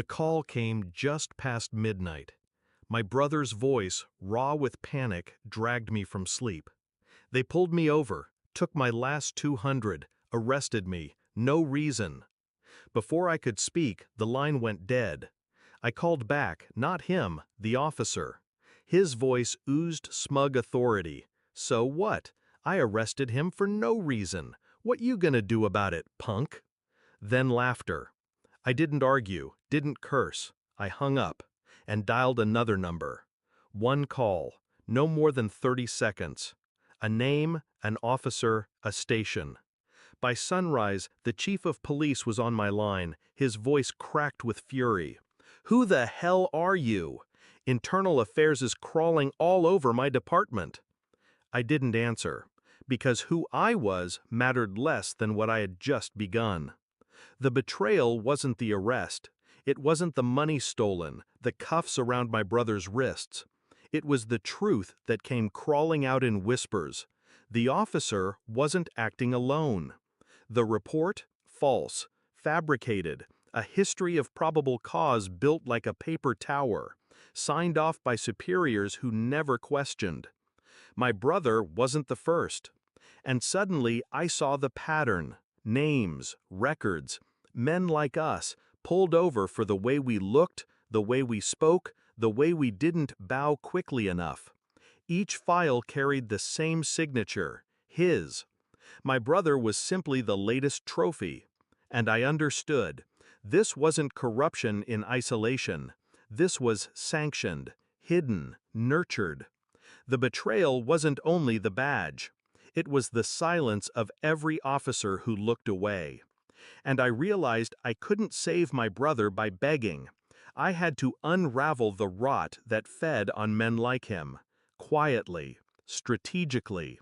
The call came just past midnight. My brother's voice, raw with panic, dragged me from sleep. They pulled me over, took my last 200, arrested me, no reason. Before I could speak, the line went dead. I called back, not him, the officer. His voice oozed smug authority. So what? I arrested him for no reason. What you gonna do about it, punk? Then laughter. I didn't argue, didn't curse. I hung up and dialed another number. One call, no more than 30 seconds. A name, an officer, a station. By sunrise, the chief of police was on my line, his voice cracked with fury. "Who the hell are you? Internal Affairs is crawling all over my department." I didn't answer, because who I was mattered less than what I had just begun. The betrayal wasn't the arrest. It wasn't the money stolen, the cuffs around my brother's wrists. It was the truth that came crawling out in whispers. The officer wasn't acting alone. The report? False. Fabricated. A history of probable cause built like a paper tower. Signed off by superiors who never questioned. My brother wasn't the first. And suddenly I saw the pattern. Names, records, men like us, pulled over for the way we looked, the way we spoke, the way we didn't bow quickly enough. Each file carried the same signature, his. My brother was simply the latest trophy. And I understood. This wasn't corruption in isolation. This was sanctioned, hidden, nurtured. The betrayal wasn't only the badge. It was the silence of every officer who looked away. And I realized I couldn't save my brother by begging. I had to unravel the rot that fed on men like him, quietly, strategically.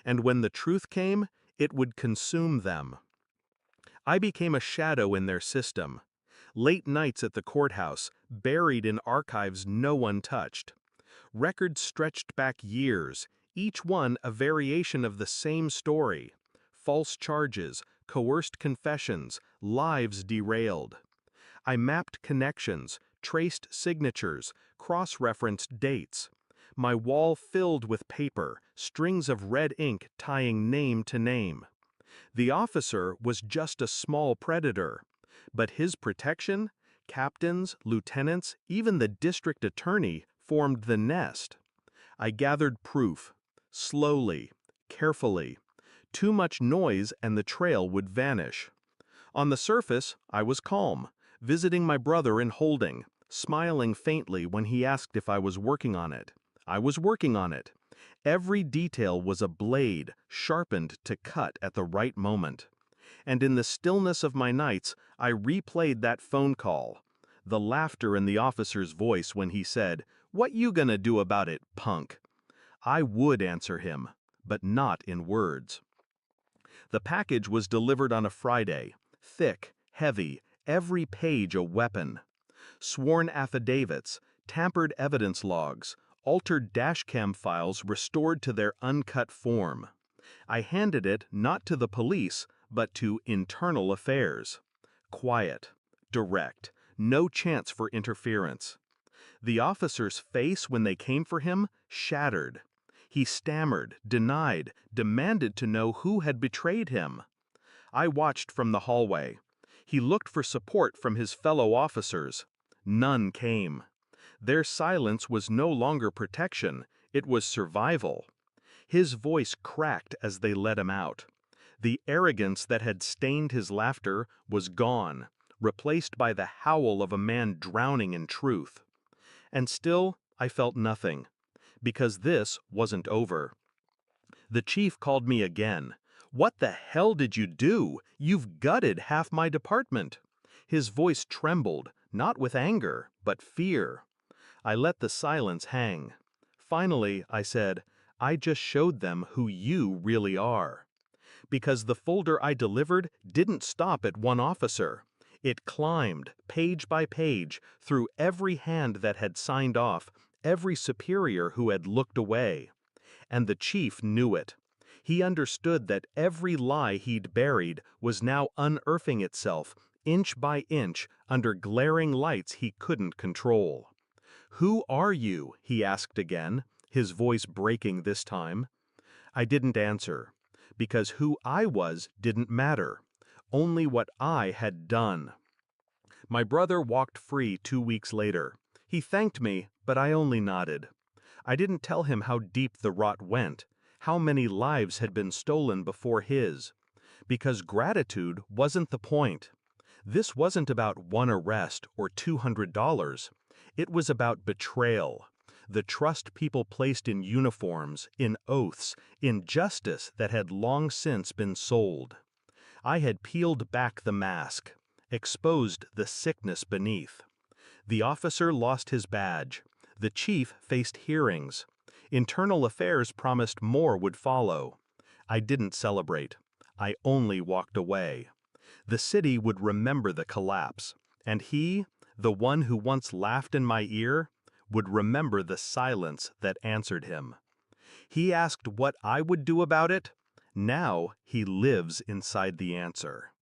And when the truth came, it would consume them. I became a shadow in their system. Late nights at the courthouse, buried in archives no one touched. Records stretched back years, each one a variation of the same story. False charges, coerced confessions, lives derailed. I mapped connections, traced signatures, cross-referenced dates. My wall filled with paper, strings of red ink tying name to name. The officer was just a small predator, but his protection, captains, lieutenants, even the district attorney formed the nest. I gathered proof, slowly, carefully. Too much noise and the trail would vanish. On the surface, I was calm, visiting my brother in holding, smiling faintly when he asked if I was working on it. I was working on it. Every detail was a blade, sharpened to cut at the right moment. And in the stillness of my nights, I replayed that phone call. The laughter in the officer's voice when he said, "What you gonna do about it, punk?" I would answer him, but not in words. The package was delivered on a Friday, thick, heavy, every page a weapon. Sworn affidavits, tampered evidence logs, altered dashcam files restored to their uncut form. I handed it not to the police, but to Internal Affairs. Quiet, direct, no chance for interference. The officer's face when they came for him shattered. He stammered, denied, demanded to know who had betrayed him. I watched from the hallway. He looked for support from his fellow officers. None came. Their silence was no longer protection, it was survival. His voice cracked as they let him out. The arrogance that had stained his laughter was gone, replaced by the howl of a man drowning in truth. And still, I felt nothing, because this wasn't over. The chief called me again. "What the hell did you do? You've gutted half my department." His voice trembled, not with anger, but fear. I let the silence hang. Finally, I said, "I just showed them who you really are." Because the folder I delivered didn't stop at one officer. It climbed, page by page, through every hand that had signed off, every superior who had looked away. And the chief knew it. He understood that every lie he'd buried was now unearthing itself, inch by inch, under glaring lights he couldn't control. "Who are you?" he asked again, his voice breaking this time. I didn't answer, because who I was didn't matter, only what I had done. My brother walked free 2 weeks later. He thanked me, but I only nodded. I didn't tell him how deep the rot went, how many lives had been stolen before his. Because gratitude wasn't the point. This wasn't about one arrest or $200. It was about betrayal. The trust people placed in uniforms, in oaths, in justice that had long since been sold. I had peeled back the mask, exposed the sickness beneath. The officer lost his badge. The chief faced hearings. Internal affairs promised more would follow. I didn't celebrate. I only walked away. The city would remember the collapse, and he, the one who once laughed in my ear, would remember the silence that answered him. He asked what I would do about it. Now he lives inside the answer.